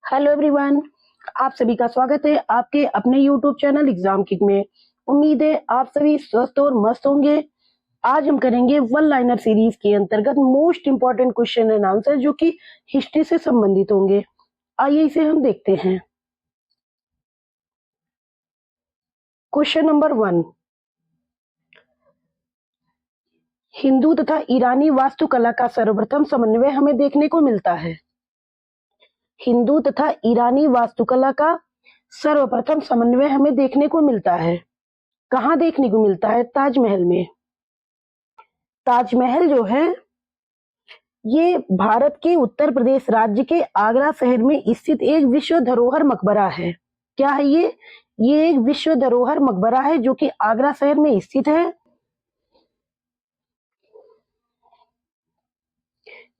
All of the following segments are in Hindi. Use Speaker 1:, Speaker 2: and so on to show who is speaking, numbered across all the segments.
Speaker 1: हेलो एवरीवन, आप सभी का स्वागत है आपके अपने यूट्यूब चैनल एग्जाम किक में। उम्मीद है आप सभी स्वस्थ और मस्त होंगे। आज हम करेंगे वन लाइनर सीरीज के अंतर्गत most important question and answer जो कि हिस्ट्री से संबंधित होंगे। आइए इसे हम देखते हैं। क्वेश्चन नंबर 1, हिंदू तथा ईरानी वास्तुकला का सर्वप्रथम समन्वय हमें देखने को मिलता है। हिंदू तथा ईरानी वास्तुकला का सर्वप्रथम समन्वय हमें देखने को मिलता है। कहाँ देखने को मिलता है? ताजमहल में। ताजमहल जो है ये भारत के उत्तर प्रदेश राज्य के आगरा शहर में स्थित एक विश्व धरोहर मकबरा है। क्या है ये एक विश्व धरोहर मकबरा है जो कि आगरा शहर में स्थित है।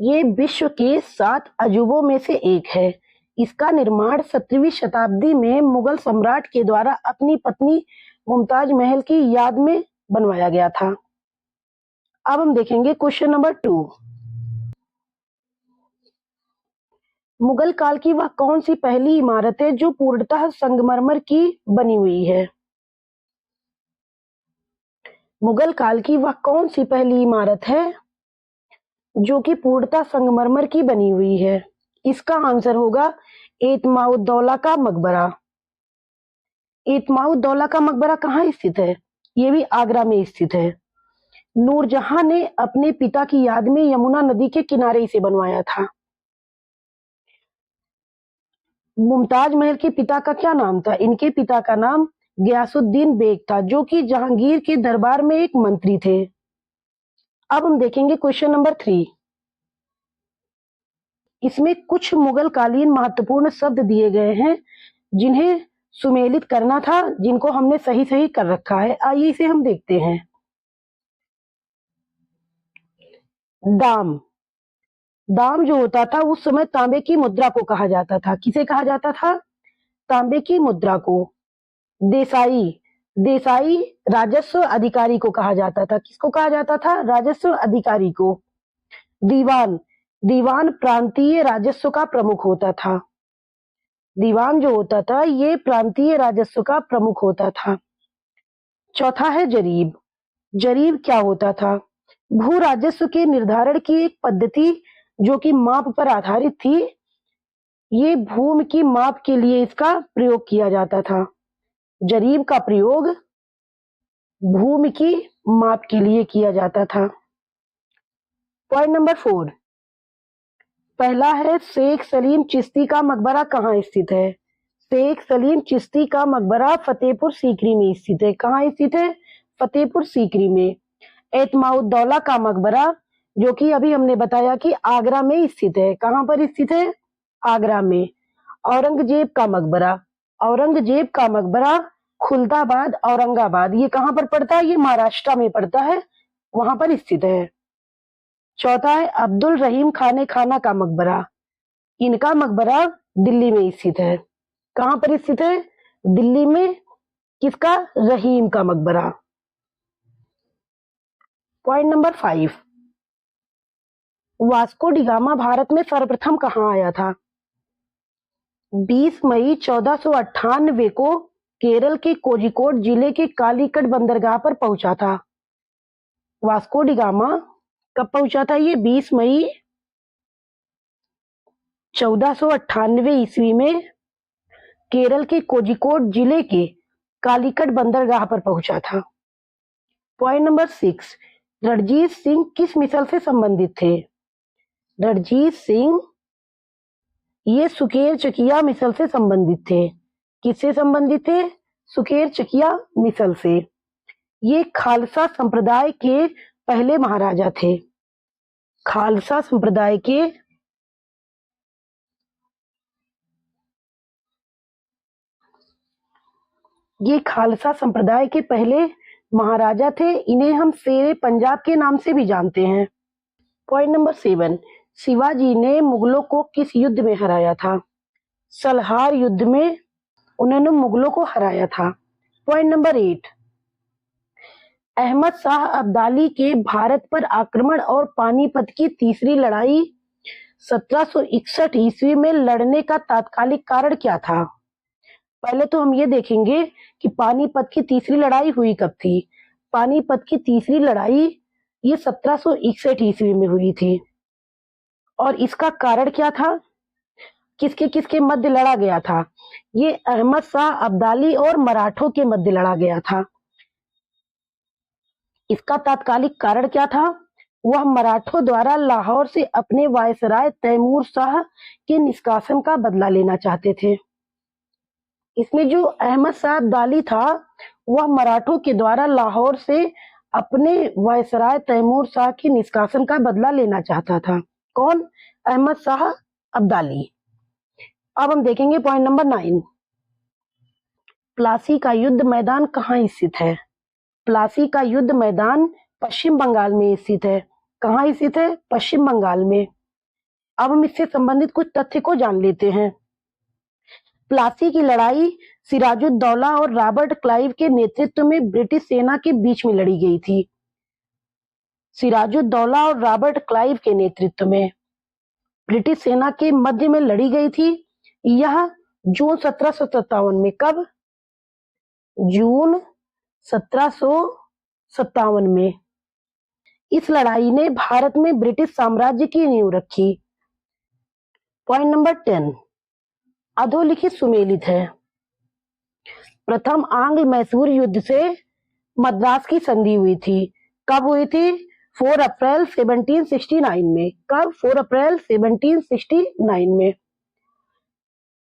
Speaker 1: ये विश्व के 7 अजूबों में से एक है। इसका निर्माण 17वीं शताब्दी में मुगल सम्राट के द्वारा अपनी पत्नी मुमताज महल की याद में बनवाया गया था। अब हम देखेंगे क्वेश्चन नंबर 2। मुगल काल की वह कौन सी पहली इमारत है जो पूर्णतः संगमरमर की बनी हुई है? मुगल काल की वह कौन सी पहली इमारत है जो कि पूर्णतः संगमरमर की बनी हुई है? इसका आंसर होगा एतमाउद्दौला का मकबरा। एतमाउद्दौला का मकबरा कहाँ स्थित है? ये भी आगरा में स्थित है। नूरजहां ने अपने पिता की याद में यमुना नदी के किनारे इसे बनवाया था। मुमताज महल के पिता का क्या नाम था? इनके पिता का नाम गयासुद्दीन बेग था जो कि जहांगीर के दरबार में एक मंत्री थे। अब हम देखेंगे क्वेश्चन नंबर 3। इसमें कुछ मुगल कालीन महत्वपूर्ण शब्द दिए गए हैं जिन्हें सुमेलित करना था, जिनको हमने सही सही कर रखा है। आइए इसे हम देखते हैं। दाम। दाम जो होता था उस समय तांबे की मुद्रा को कहा जाता था। किसे कहा जाता था? तांबे की मुद्रा को। देसाई। देसाई राजस्व अधिकारी को कहा जाता था। किसको कहा जाता था? राजस्व अधिकारी को। दीवान। दीवान प्रांतीय राजस्व का प्रमुख होता था। दीवान जो होता था ये प्रांतीय राजस्व का प्रमुख होता था। चौथा है जरीब। जरीब क्या होता था? भू राजस्व के निर्धारण की एक पद्धति जो कि माप पर आधारित थी। ये भूमि की माप के लिए इसका प्रयोग किया जाता था। जरीब का प्रयोग भूमि की माप के लिए किया जाता था। पॉइंट नंबर 4, पहला है शेख सलीम चिश्ती का मकबरा कहाँ स्थित है? शेख सलीम चिश्ती का मकबरा फतेहपुर सीकरी में स्थित है। कहाँ स्थित है? फतेहपुर सीकरी में। एतमाउद्दौला का मकबरा जो कि अभी हमने बताया कि आगरा में स्थित है। कहाँ पर स्थित है? आगरा में। औरंगजेब का मकबरा। औरंगजेब का मकबरा खुलदाबाद औरंगाबाद, ये कहाँ पर पड़ता है? ये महाराष्ट्र में पड़ता है, वहां पर स्थित है। चौथा है अब्दुल रहीम खाने खाना का मकबरा। इनका मकबरा दिल्ली में स्थित है। कहाँ पर स्थित है? दिल्ली में। किसका? रहीम का मकबरा। Point number 5, Vasco D gamma Bharat में सर्वप्रथम कहाँ आया था? 20 मई 1498 को केरल के कोझिकोड जिले के कालीकट बंदरगाह पर पहुंचा था। वास्को डी गामा कब पहुंचा था? ये 20 मई 1498 ईस्वी में केरल के कोझिकोड जिले के कालीकट बंदरगाह पर पहुंचा था। पॉइंट नंबर 6, रणजीत सिंह किस मिसल से संबंधित थे? रणजीत सिंह ये सुकेर चकिया मिसल से संबंधित थे। किससे संबंधित थे? सुकेर चकिया मिसल से। ये खालसा संप्रदाय के पहले महाराजा थे। खालसा संप्रदाय के ये खालसा संप्रदाय के पहले महाराजा थे। इन्हें हम शेरे पंजाब के नाम से भी जानते हैं। पॉइंट नंबर 7, शिवाजी ने मुगलों को किस युद्ध में हराया था? सलहार युद्ध में उन्होंने मुगलों को हराया था। पॉइंट नंबर 8, अहमद शाह अब्दाली के भारत पर आक्रमण और पानीपत की तीसरी लड़ाई 1761 ईस्वी में लड़ने का तात्कालिक कारण क्या था? पहले तो हम ये देखेंगे कि पानीपत की तीसरी लड़ाई हुई कब थी। पानीपत की तीसरी लड़ाई ये 1761 ईस्वी में हुई थी। और इसका कारण क्या था? किसके किसके मध्य लड़ा गया था? ये अहमद शाह अब्दाली और मराठों के मध्य लड़ा गया था। इसका तात्कालिक कारण क्या था? वह मराठों द्वारा लाहौर से अपने वायसराय तैमूर शाह के निष्कासन का बदला लेना चाहते थे। इसमें जो अहमद शाह अब्दाली था वह मराठों के द्वारा लाहौर से अपने वायसराय तैमूर शाह के निष्कासन का बदला लेना चाहता था। कौन? अहमद शाह अब्दाली। अब हम देखेंगे पॉइंट नंबर 9। प्लासी का युद्ध मैदान कहाँ स्थित है? प्लासी का युद्ध मैदान पश्चिम बंगाल में स्थित है। कहाँ स्थित है? पश्चिम बंगाल में। अब हम इससे संबंधित कुछ तथ्य को जान लेते हैं। प्लासी की लड़ाई सिराजुद्दौला और रॉबर्ट क्लाइव के नेतृत्व में ब्रिटिश सेना के बीच में लड़ी गई थी। सिराजुद्दौला और रॉबर्ट क्लाइव के नेतृत्व में ब्रिटिश सेना के मध्य में लड़ी गई थी। यह जून 1757 में। कब? जून 1757 में। इस लड़ाई ने भारत में ब्रिटिश साम्राज्य की नींव रखी। पॉइंट नंबर 10 अधोलिखित सुमेलित है। प्रथम आंग्ल मैसूर युद्ध से मद्रास की संधि हुई थी। कब हुई थी? 4 अप्रैल 1769 में। कब? 4 अप्रैल 1769 में।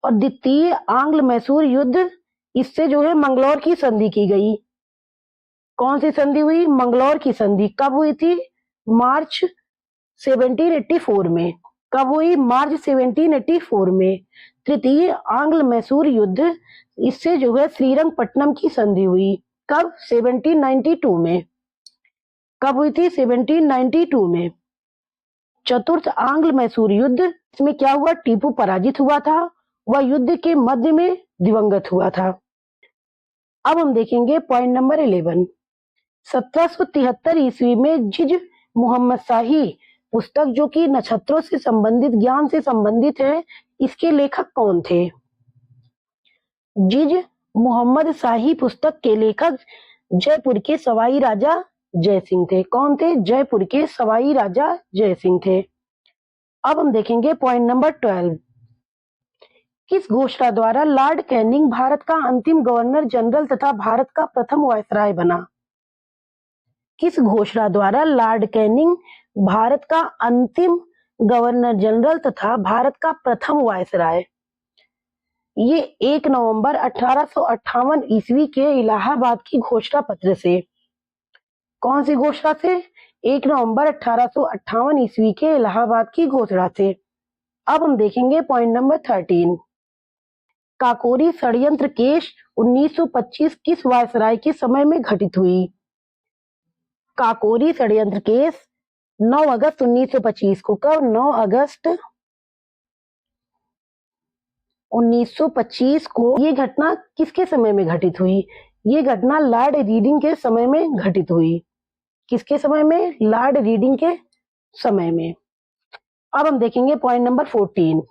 Speaker 1: और द्वितीय आंग्ल मैसूर युद्ध, इससे जो है मंगलौर की संधि की गई। कौन सी संधि हुई? मंगलौर की संधि। कब हुई थी? मार्च 1784 में। कब हुई? मार्च 1784 में। तृतीय आंग्ल मैसूर युद्ध, इससे जो है श्रीरंगपट्टनम की संधि हुई। कब? 1792 में। कब हुई थी? 1792 में। चतुर्थ आंग्ल मैसूर युद्ध, इसमें क्या हुआ? टीपू पराजित हुआ था। वह युद्ध के मध्य में दिवंगत हुआ था। अब हम देखेंगे पॉइंट नंबर 11। 1773 ईस्वी में जिज मोहम्मद शाही पुस्तक, जो कि नक्षत्रों से संबंधित ज्ञान से संबंधित है, इसके लेखक कौन थे? जिज मोहम्मद शाही पुस्तक के लेखक जयपुर के सवाई राजा जय सिंह थे। कौन थे? जयपुर के सवाई राजा जय सिंह थे। अब हम देखेंगे पॉइंट नंबर 12। किस घोषणा द्वारा लॉर्ड कैनिंग भारत का अंतिम गवर्नर जनरल तथा भारत का प्रथम वायसराय बना? किस घोषणा द्वारा लॉर्ड कैनिंग भारत का अंतिम गवर्नर जनरल तथा भारत का प्रथम वायसराय? ये 1 नवंबर 1858 ईस्वी के इलाहाबाद की घोषणा पत्र से। कौन सी घोषणा से? 1 नवंबर 1858 ईस्वी के इलाहाबाद की घोषणा से। अब हम देखेंगे पॉइंट नंबर 13। काकोरी षड्यंत्र केस 1925 किस वायसराय के समय में घटित हुई? काकोरी षड्यंत्र केस 9 अगस्त 1925 को। कब? 9 अगस्त 1925 को। ये घटना किसके समय में घटित हुई? ये घटना लॉर्ड रीडिंग के समय में घटित हुई। किसके समय में? लॉर्ड रीडिंग के समय में। अब हम देखेंगे पॉइंट नंबर 14।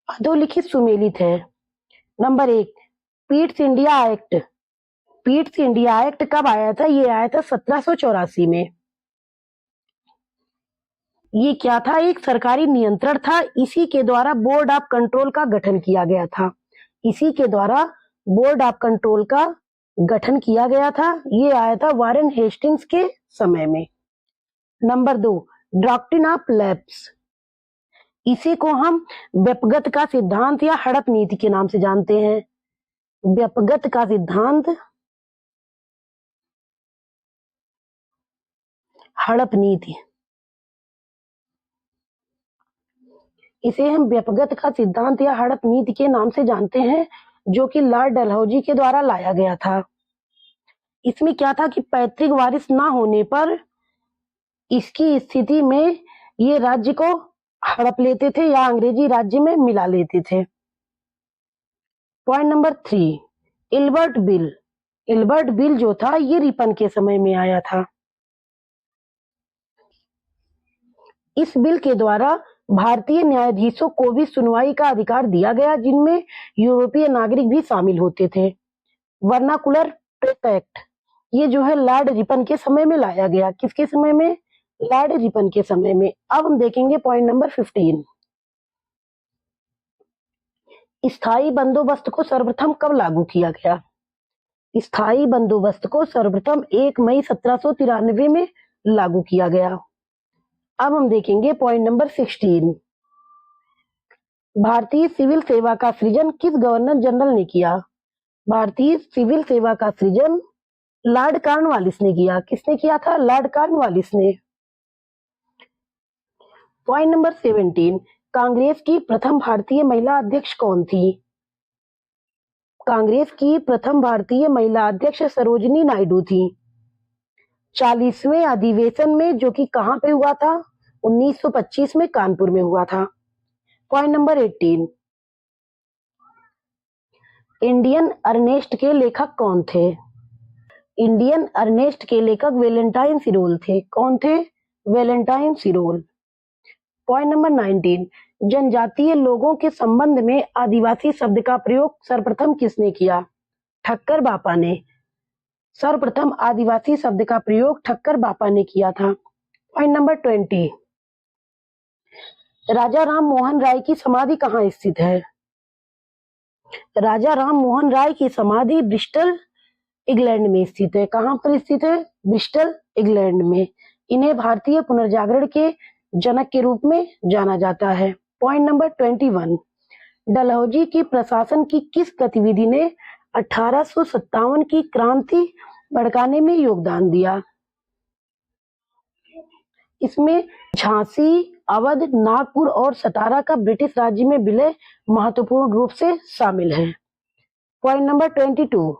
Speaker 1: अधोलिखित सुमेलित है। Number 1 Pitt's India act. Pitt's India act कब आया था? ये आया था 1784 में। ये क्या था? एक सरकारी नियंत्रण था। इसी के द्वारा बोर्ड ऑफ कंट्रोल का गठन किया गया था। इसी के द्वारा बोर्ड ऑफ कंट्रोल का गठन किया गया था। ये आया था वारेन हेस्टिंग्स के समय में। Number 2 doctrine of lapse. इसी को हम व्यपगत का सिद्धांत या हड़प नीति के नाम से जानते हैं। व्यपगत का सिद्धांत, हड़प नीति, इसे हम व्यपगत का सिद्धांत या हड़प नीति के नाम से जानते हैं, जो कि लॉर्ड डलहौजी के द्वारा लाया गया था। इसमें क्या था कि पैतृक वारिस ना होने पर इसकी स्थिति में ये राज्य को हड़प लेते थे या अंग्रेजी राज्य में मिला लेते थे। Point number 3 Ilbert bill. Ilbert bill जो था ये रिपन के समय में आया था। इस बिल के द्वारा भारतीय न्यायाधीशों को भी सुनवाई का अधिकार दिया गया, जिनमें यूरोपीय नागरिक भी शामिल होते थे। वर्नाकुलर प्रेस एक्ट, ये जो है लॉर्ड रिपन के समय में लाया गया। किसके समय में? लॉर्ड रिपन के समय में। अब हम देखेंगे पॉइंट नंबर 15। स्थायी बंदोबस्त को सर्वप्रथम कब लागू किया गया? स्थायी बंदोबस्त को सर्वप्रथम 1 मई 1793 में लागू किया गया। अब हम देखेंगे पॉइंट नंबर 16। भारतीय सिविल सेवा का सृजन किस गवर्नर जनरल ने किया? भारतीय सिविल सेवा का सृजन लॉर्ड कॉर्नवालिस ने किया। किसने किया था? लॉर्ड कॉर्नवालिस ने। Point number 17। कांग्रेस की प्रथम भारतीय महिला अध्यक्ष कौन थी? कांग्रेस की प्रथम भारतीय महिला अध्यक्ष सरोजिनी नायडू थी। 40वें अधिवेशन में, जो कि कहां पे हुआ था? 1925 में कानपुर में हुआ था। Point number 18। इंडियन अर्नेस्ट के लेखक कौन थे? इंडियन अर्नेस्ट के लेखक वेलेंटाइन सिरोल थे। कौन थे? Valentine Chirol. Point number 19। जनजातीय लोगों के संबंध में आदिवासी शब्द का प्रयोग सर्वप्रथम किसने किया? ठक्कर बापा ने। सर्वप्रथम आदिवासी शब्द का प्रयोग ठक्कर बापा ने किया था। Point number 20। राजा राम मोहन राय की समाधि कहाँ स्थित है? राजा राम मोहन राय की समाधि ब्रिस्टल, इंग्लैंड में स्थित है। कहां पर स्थित है? ब्रिस्टल, इंग्लैंड में। इन्हें भारतीय पुनर्जागरण के जनक के रूप में जाना जाता है। Point number 21। डलहौजी की प्रशासन की किस गतिविधि ने 1857 की क्रांति भड़काने में योगदान दिया? इसमें झांसी, अवध, नागपुर और सतारा का ब्रिटिश राज्य में विलय महत्वपूर्ण रूप से शामिल है। Point number 22।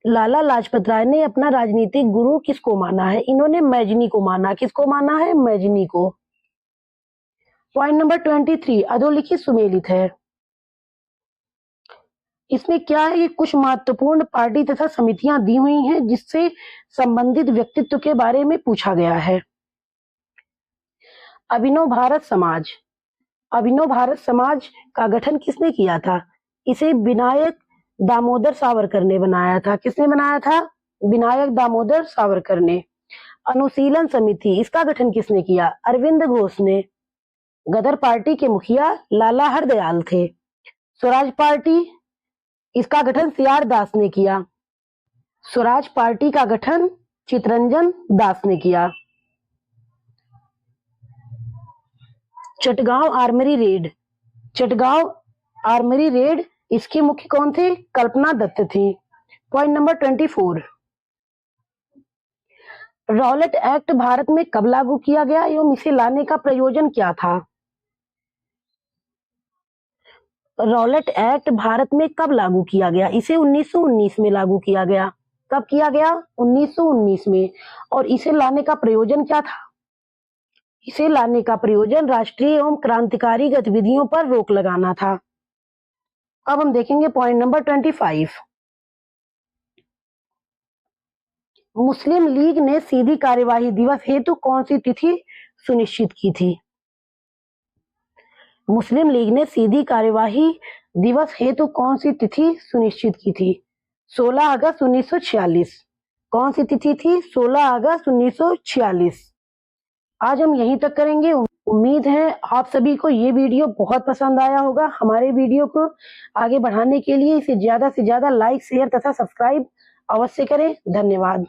Speaker 1: लाला लाजपत राय ने अपना राजनीतिक गुरु किसको माना है? इन्होंने मैजनी को माना। किसको माना है? मैजनी को। Point number 23। अधोलिखित सुमेलित है। इसमें क्या है? कुछ महत्वपूर्ण पार्टी तथा समितियां दी हुई हैं, जिससे संबंधित व्यक्तित्व के बारे में पूछा गया है। अभिनव भारत समाज। अभिनव भारत समाज का गठन किसने किया था? इसे विनायक दामोदर सावरकर ने बनाया था। किसने बनाया था? विनायक दामोदर सावरकर ने। अनुशीलन समिति, इसका गठन किसने किया? अरविंद घोष ने। गदर पार्टी के मुखिया लाला हरदयाल थे। स्वराज पार्टी, इसका गठन सीआर दास ने किया। स्वराज पार्टी का गठन चितरंजन दास ने किया। Chittagong armoury raid. Chittagong armoury raid, इसके मुख्य कौन थे? कल्पना दत्त थी। Point number 24। Rowlatt act Bharat में कब लागू किया गया एवं इसे लाने का प्रयोजन क्या था? रॉलेट एक्ट भारत में कब लागू किया गया? इसे 1919 में लागू किया गया। कब किया गया? 1919 में। और इसे लाने का प्रयोजन क्या था? इसे लाने का प्रयोजन राष्ट्रीय एवं क्रांतिकारी गतिविधियों पर रोक लगाना था। अब हम देखेंगे पॉइंट नंबर 25। मुस्लिम लीग ने सीधी कार्यवाही दिवस हेतु कौन सी तिथि सुनिश्चित की थी? मुस्लिम लीग ने सीधी कार्यवाही दिवस हेतु कौन सी तिथि सुनिश्चित की थी? 16 अगस्त 1946। कौन सी तिथि थी? 16 अगस्त 1946। आज हम यहीं तक करेंगे। उम्मीद है आप सभी को ये वीडियो बहुत पसंद आया होगा। हमारे वीडियो को आगे बढ़ाने के लिए इसे ज्यादा से ज्यादा लाइक, शेयर तथा सब्सक्राइब अवश्य करें। धन्यवाद।